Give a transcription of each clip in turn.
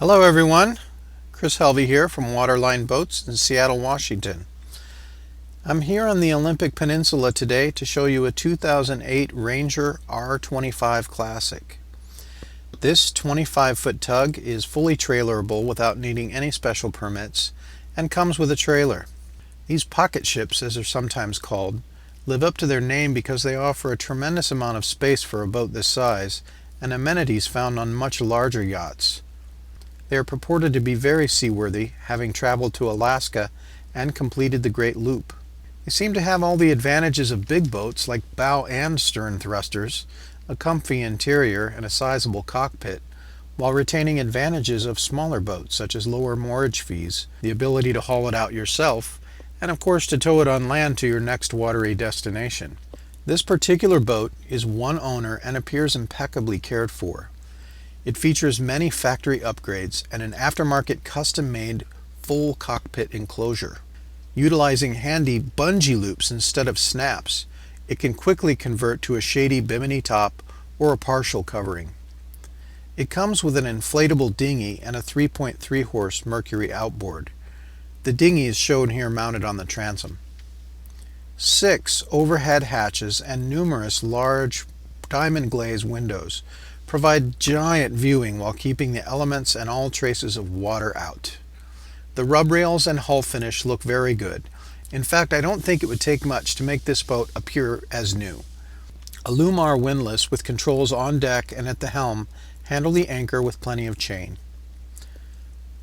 Hello everyone, Chris Helvey here from Waterline Boats in Seattle, Washington. I'm here on the Olympic Peninsula today to show you a 2008 Ranger R-25 Classic. This 25-foot tug is fully trailerable without needing any special permits and comes with a trailer. These pocket ships, as they're sometimes called, live up to their name because they offer a tremendous amount of space for a boat this size and amenities found on much larger yachts. They are purported to be very seaworthy, having traveled to Alaska and completed the Great Loop. They seem to have all the advantages of big boats like bow and stern thrusters, a comfy interior, and a sizable cockpit, while retaining advantages of smaller boats such as lower moorage fees, the ability to haul it out yourself, and of course to tow it on land to your next watery destination. This particular boat is one owner and appears impeccably cared for. It features many factory upgrades and an aftermarket custom-made full cockpit enclosure. Utilizing handy bungee loops instead of snaps, it can quickly convert to a shady bimini top or a partial covering. It comes with an inflatable dinghy and a 3.3 horse Mercury outboard. The dinghy is shown here mounted on the transom. 6 overhead hatches and numerous large diamond glazed windows provide giant viewing while keeping the elements and all traces of water out. The rub rails and hull finish look very good. In fact, I don't think it would take much to make this boat appear as new. A Lumar windlass with controls on deck and at the helm handle the anchor with plenty of chain.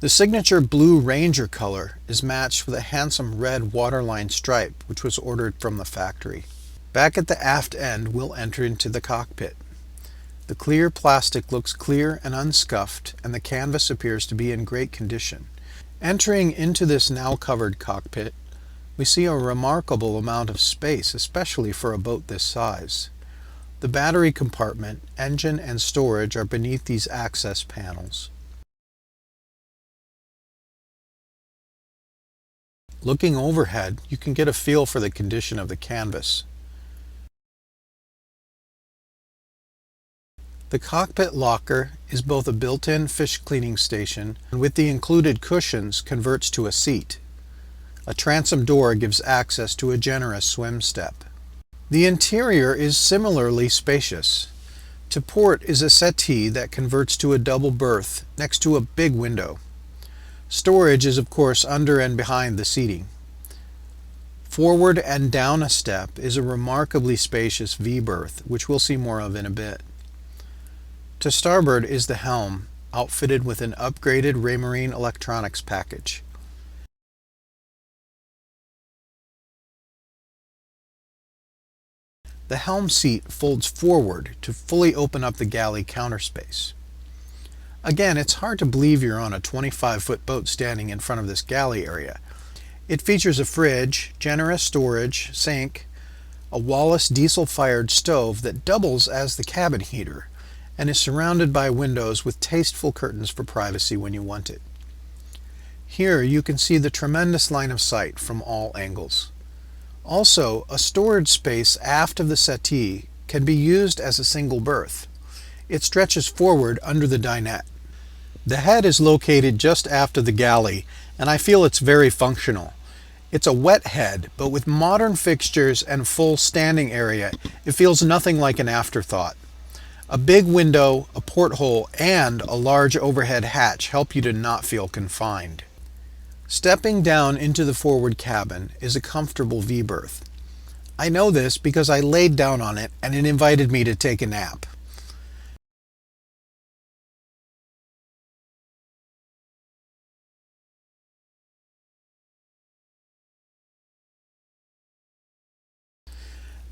The signature blue Ranger color is matched with a handsome red waterline stripe which was ordered from the factory. Back at the aft end, we'll enter into the cockpit. The clear plastic looks clear and unscuffed, and the canvas appears to be in great condition. Entering into this now covered cockpit, we see a remarkable amount of space, especially for a boat this size. The battery compartment, engine, and storage are beneath these access panels. Looking overhead, you can get a feel for the condition of the canvas. The cockpit locker is both a built-in fish cleaning station and with the included cushions converts to a seat. A transom door gives access to a generous swim step. The interior is similarly spacious. To port is a settee that converts to a double berth next to a big window. Storage is of course under and behind the seating. Forward and down a step is a remarkably spacious V-berth, which we'll see more of in a bit. To starboard is the helm, outfitted with an upgraded Raymarine electronics package. The helm seat folds forward to fully open up the galley counter space. Again, it's hard to believe you're on a 25-foot boat standing in front of this galley area. It features a fridge, generous storage, sink, a Wallace diesel-fired stove that doubles as the cabin heater, and is surrounded by windows with tasteful curtains for privacy when you want it. Here you can see the tremendous line of sight from all angles. Also, a storage space aft of the settee can be used as a single berth. It stretches forward under the dinette. The head is located just aft of the galley, and I feel it's very functional. It's a wet head, but with modern fixtures and full standing area, it feels nothing like an afterthought. A big window, a porthole, and a large overhead hatch help you to not feel confined. Stepping down into the forward cabin is a comfortable V-berth. I know this because I laid down on it and it invited me to take a nap.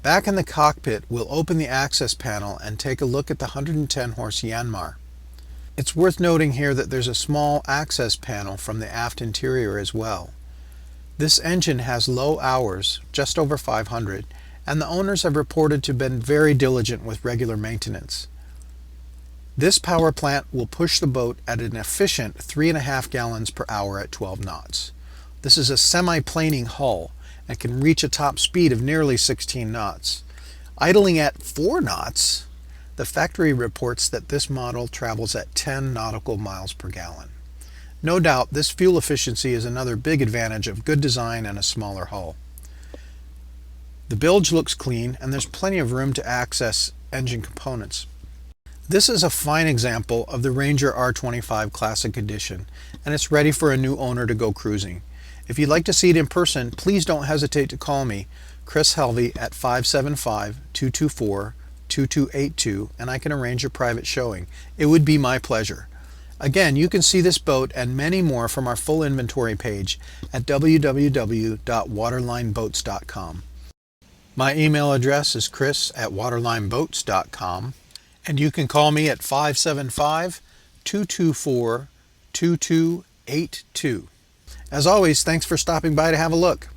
Back in the cockpit, we'll open the access panel and take a look at the 110 horse Yanmar. It's worth noting here that there's a small access panel from the aft interior as well. This engine has low hours, just over 500, and the owners have reported to have been very diligent with regular maintenance. This power plant will push the boat at an efficient 3.5 gallons per hour at 12 knots. This is a semi-planing hull and can reach a top speed of nearly 16 knots. Idling at 4 knots, The factory reports that this model travels at 10 nautical miles per gallon. No doubt this fuel efficiency is another big advantage of good design and a smaller hull. The bilge looks clean and there's plenty of room to access engine components. This is a fine example of the Ranger R25 Classic Edition, and it's ready for a new owner to go cruising. If you'd like to see it in person, please don't hesitate to call me, Chris Helvey, at 575-224-2282, and I can arrange a private showing. It would be my pleasure. Again, you can see this boat and many more from our full inventory page at www.waterlineboats.com. My email address is chris@waterlineboats.com. And you can call me at 575-224-2282. As always, thanks for stopping by to have a look.